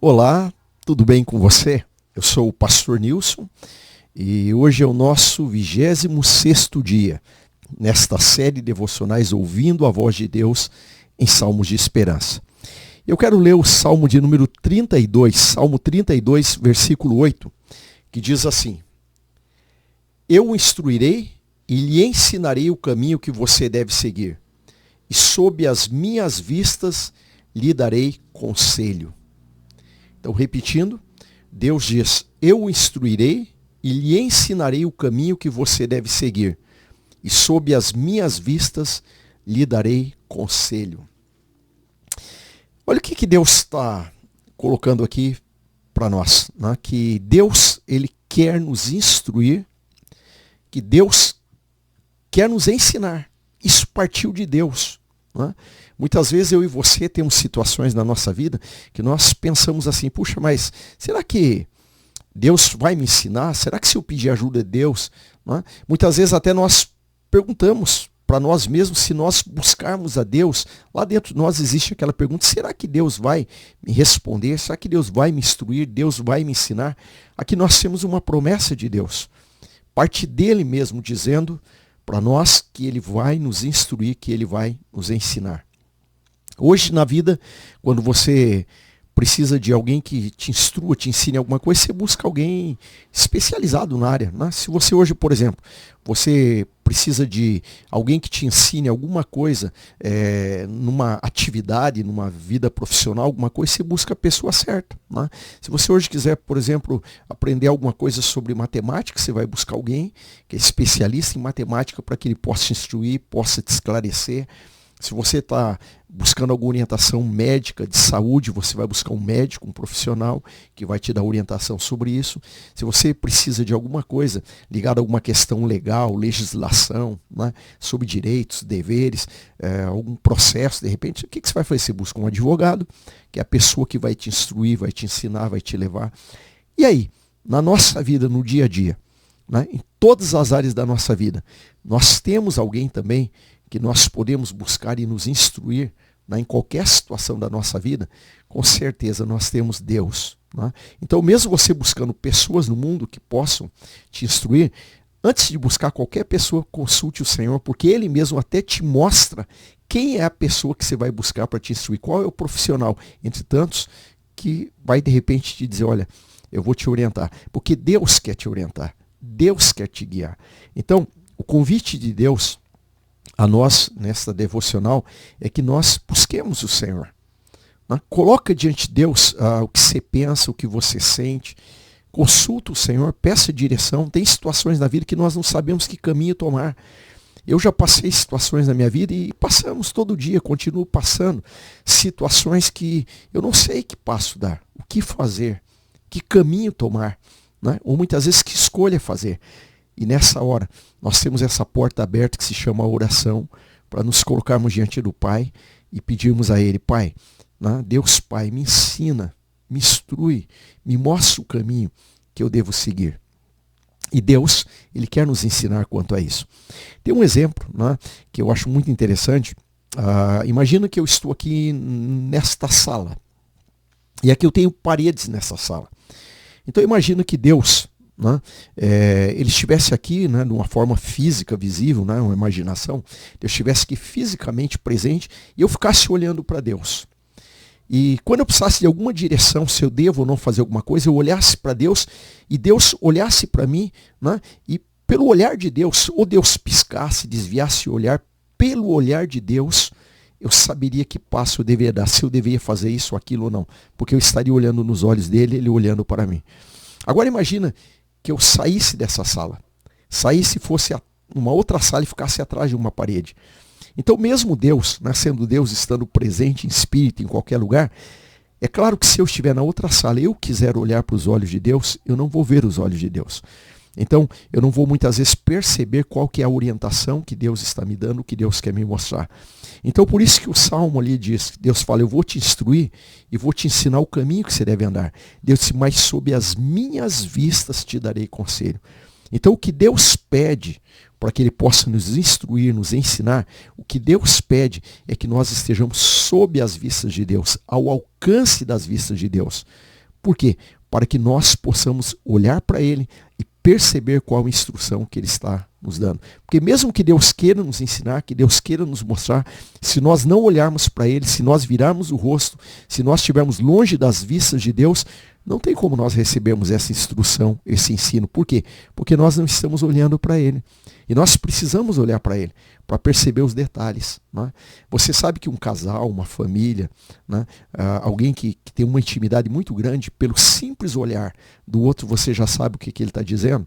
Olá, tudo bem com você? Eu sou o pastor Nilson e hoje é o nosso 26º dia nesta série de devocionais Ouvindo a Voz de Deus em Salmos de Esperança. Eu quero ler o Salmo de número 32, Salmo 32, versículo 8, que diz assim: Eu o instruirei e lhe ensinarei o caminho que você deve seguir, e sob as minhas vistas lhe darei conselho. Então, repetindo, Deus diz: eu o instruirei e lhe ensinarei o caminho que você deve seguir, e sob as minhas vistas lhe darei conselho. Olha o que Deus está colocando aqui para nós, né? Que Deus, Ele quer nos instruir, que Deus quer nos ensinar. Isso partiu de Deus, né? Muitas vezes eu e você temos situações na nossa vida que nós pensamos assim: puxa, mas será que Deus vai me ensinar? Será que se eu pedir ajuda de Deus? Né? Muitas vezes até nós perguntamos para nós mesmos, se nós buscarmos a Deus, lá dentro de nós existe aquela pergunta: será que Deus vai me responder? Será que Deus vai me instruir? Deus vai me ensinar? Aqui nós temos uma promessa de Deus, parte dele mesmo dizendo para nós que ele vai nos instruir, que ele vai nos ensinar. Hoje na vida, quando você precisa de alguém que te instrua, te ensine alguma coisa, você busca alguém especializado na área, né? Se você hoje, por exemplo, você precisa de alguém que te ensine alguma coisa, numa atividade, numa vida profissional, alguma coisa, você busca a pessoa certa, né? Se você hoje quiser, por exemplo, aprender alguma coisa sobre matemática, você vai buscar alguém que é especialista em matemática para que ele possa te instruir, possa te esclarecer. Se você está buscando alguma orientação médica de saúde, você vai buscar um médico, um profissional que vai te dar orientação sobre isso. Se você precisa de alguma coisa ligada a alguma questão legal, legislação, né, sobre direitos, deveres, algum processo, de repente, o que você vai fazer? Você busca um advogado, que é a pessoa que vai te instruir, vai te ensinar, vai te levar. E aí, na nossa vida, no dia a dia, né, em todas as áreas da nossa vida, nós temos alguém também que nós podemos buscar e nos instruir, né, em qualquer situação da nossa vida. Com certeza nós temos Deus, né? Então, mesmo você buscando pessoas no mundo que possam te instruir, antes de buscar qualquer pessoa, consulte o Senhor, porque Ele mesmo até te mostra quem é a pessoa que você vai buscar para te instruir, qual é o profissional, entre tantos, que vai de repente te dizer: olha, eu vou te orientar, porque Deus quer te orientar, Deus quer te guiar. Então, o convite de Deus a nós, nesta devocional, é que nós busquemos o Senhor, né? Coloca diante de Deus o que você pensa, o que você sente, consulta o Senhor, peça direção. Tem situações na vida que nós não sabemos que caminho tomar. Eu já passei situações na minha vida e passamos todo dia, continuo passando situações que eu não sei que passo dar, o que fazer, que caminho tomar, né? Ou muitas vezes que escolha fazer. E nessa hora, nós temos essa porta aberta que se chama oração, para nos colocarmos diante do Pai e pedirmos a Ele: Pai, né, Deus Pai, me ensina, me instrui, me mostra o caminho que eu devo seguir. E Deus, Ele quer nos ensinar quanto a isso. Tem um exemplo, né, que eu acho muito interessante. Imagina que eu estou aqui nesta sala, e aqui eu tenho paredes nessa sala. Então imagina que Deus, né, ele estivesse aqui, né, de uma forma física, visível, né, uma imaginação, Deus estivesse aqui fisicamente presente e eu ficasse olhando para Deus. E quando eu precisasse de alguma direção, se eu devo ou não fazer alguma coisa, eu olhasse para Deus e Deus olhasse para mim, né, e pelo olhar de Deus, ou Deus piscasse, desviasse o olhar, pelo olhar de Deus, eu saberia que passo eu deveria dar, se eu deveria fazer isso, aquilo ou não, porque eu estaria olhando nos olhos dele, ele olhando para mim. Agora imagina que eu saísse dessa sala, saísse, fosse numa outra sala e ficasse atrás de uma parede. Então mesmo Deus, né, sendo Deus, estando presente em espírito em qualquer lugar, é claro que se eu estiver na outra sala e eu quiser olhar para os olhos de Deus, eu não vou ver os olhos de Deus. Então eu não vou muitas vezes perceber qual que é a orientação que Deus está me dando, que Deus quer me mostrar. Então por isso que o Salmo ali diz, Deus fala: eu vou te instruir e vou te ensinar o caminho que você deve andar. Deus disse: mas sob as minhas vistas te darei conselho. Então o que Deus pede para que Ele possa nos instruir, nos ensinar, o que Deus pede é que nós estejamos sob as vistas de Deus, ao alcance das vistas de Deus. Por quê? Para que nós possamos olhar para Ele e perceber qual a instrução que Ele está nos dando. Porque mesmo que Deus queira nos ensinar, que Deus queira nos mostrar, se nós não olharmos para Ele, se nós virarmos o rosto, se nós estivermos longe das vistas de Deus, não tem como nós recebermos essa instrução, esse ensino. Por quê? Porque nós não estamos olhando para Ele. E nós precisamos olhar para Ele, para perceber os detalhes. Né? Você sabe que um casal, uma família, né? Alguém que tem uma intimidade muito grande, pelo simples olhar do outro, você já sabe o que ele está dizendo?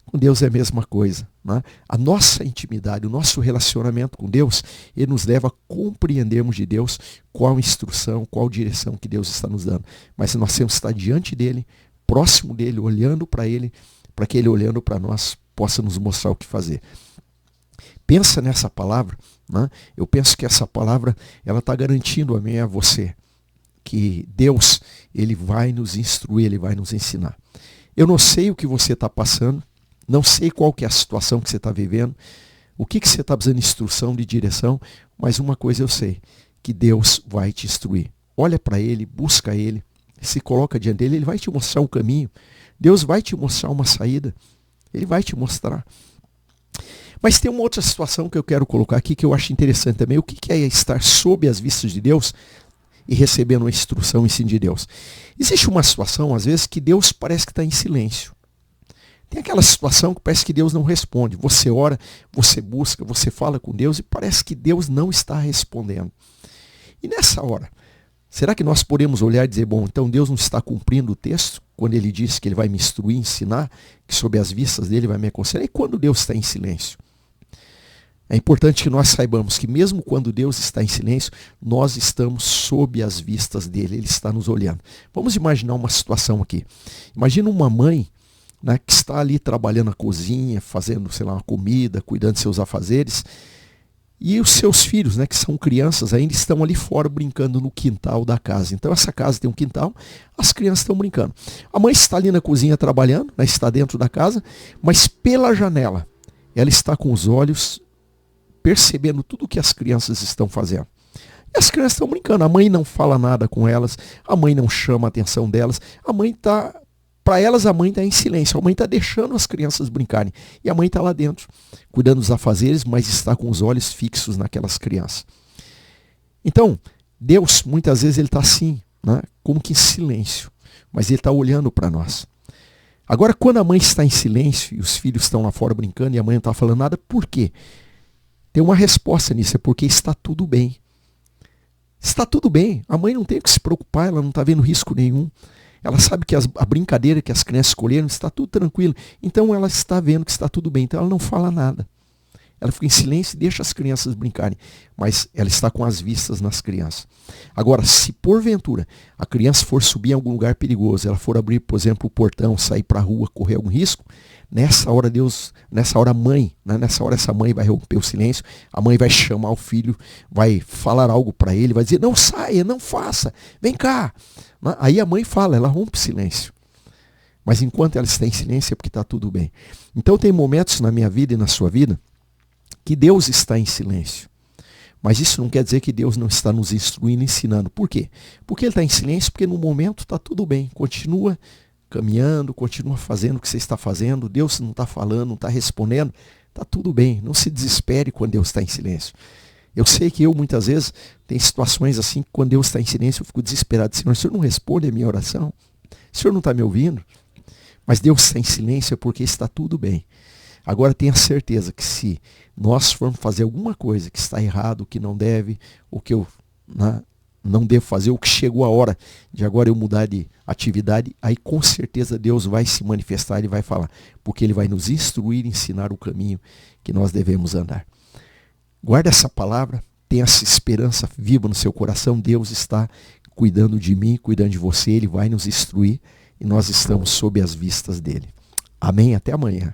Com Deus é a mesma coisa. Né? A nossa intimidade, o nosso relacionamento com Deus, ele nos leva a compreendermos de Deus qual instrução, qual direção que Deus está nos dando. Mas nós temos que estar diante dele, próximo dele, olhando para ele, para que ele olhando para nós possa nos mostrar o que fazer. Pensa nessa palavra, né? Eu penso que essa palavra ela está garantindo a mim e a você que Deus ele vai nos instruir, ele vai nos ensinar. Eu não sei o que você está passando, não sei qual que é a situação que você está vivendo, o que você está precisando de instrução, de direção, mas uma coisa eu sei, que Deus vai te instruir. Olha para Ele, busca Ele, se coloca diante dele, Ele vai te mostrar um caminho. Deus vai te mostrar uma saída. Ele vai te mostrar. Mas tem uma outra situação que eu quero colocar aqui que eu acho interessante também. O que é estar sob as vistas de Deus e recebendo uma instrução e ensino de Deus? Existe uma situação, às vezes, que Deus parece que está em silêncio. Tem aquela situação que parece que Deus não responde. Você ora, você busca, você fala com Deus e parece que Deus não está respondendo. E nessa hora, será que nós podemos olhar e dizer, bom, então Deus não está cumprindo o texto? Quando ele diz que ele vai me instruir, ensinar, que sob as vistas dele vai me aconselhar. E quando Deus está em silêncio? É importante que nós saibamos que mesmo quando Deus está em silêncio, nós estamos sob as vistas dele, ele está nos olhando. Vamos imaginar uma situação aqui. Imagina uma mãe, né, que está ali trabalhando na cozinha, fazendo, sei lá, uma comida, cuidando de seus afazeres, e os seus filhos, né, que são crianças ainda, estão ali fora brincando no quintal da casa. Então essa casa tem um quintal, as crianças estão brincando. A mãe está ali na cozinha trabalhando, né, está dentro da casa, mas pela janela ela está com os olhos percebendo tudo o que as crianças estão fazendo. E as crianças estão brincando, a mãe não fala nada com elas, a mãe não chama a atenção delas, a mãe está... Para elas, a mãe está em silêncio, a mãe está deixando as crianças brincarem. E a mãe está lá dentro, cuidando dos afazeres, mas está com os olhos fixos naquelas crianças. Então, Deus, muitas vezes, ele está assim, né? Como que em silêncio, mas ele está olhando para nós. Agora, quando a mãe está em silêncio e os filhos estão lá fora brincando e a mãe não está falando nada, por quê? Tem uma resposta nisso, é porque está tudo bem. Está tudo bem, a mãe não tem que se preocupar, ela não está vendo risco nenhum. Ela sabe que a brincadeira que as crianças escolheram está tudo tranquilo. Então ela está vendo que está tudo bem. Então ela não fala nada. Ela fica em silêncio e deixa as crianças brincarem. Mas ela está com as vistas nas crianças. Agora, se porventura a criança for subir em algum lugar perigoso, ela for abrir, por exemplo, o portão, sair para a rua, correr algum risco, nessa hora a mãe, né, nessa hora essa mãe vai romper o silêncio, a mãe vai chamar o filho, vai falar algo para ele, vai dizer, não saia, não faça, vem cá. Aí a mãe fala, ela rompe o silêncio. Mas enquanto ela está em silêncio é porque está tudo bem. Então tem momentos na minha vida e na sua vida que Deus está em silêncio. Mas isso não quer dizer que Deus não está nos instruindo, ensinando. Por quê? Porque ele está em silêncio, porque no momento está tudo bem. Continua caminhando, continua fazendo o que você está fazendo. Deus não está falando, não está respondendo. Está tudo bem. Não se desespere quando Deus está em silêncio. Eu sei que eu, muitas vezes, tem situações assim, que quando Deus está em silêncio, eu fico desesperado. Senhor, o Senhor não responde a minha oração? O Senhor não está me ouvindo? Mas Deus está em silêncio é porque está tudo bem. Agora tenha certeza que se nós formos fazer alguma coisa que está errado, que não deve, ou que eu não devo fazer, ou que chegou a hora de agora eu mudar de atividade, aí com certeza Deus vai se manifestar e vai falar. Porque Ele vai nos instruir, ensinar o caminho que nós devemos andar. Guarda essa palavra, tenha essa esperança viva no seu coração. Deus está cuidando de mim, cuidando de você. Ele vai nos instruir e nós estamos sob as vistas dele. Amém? Até amanhã.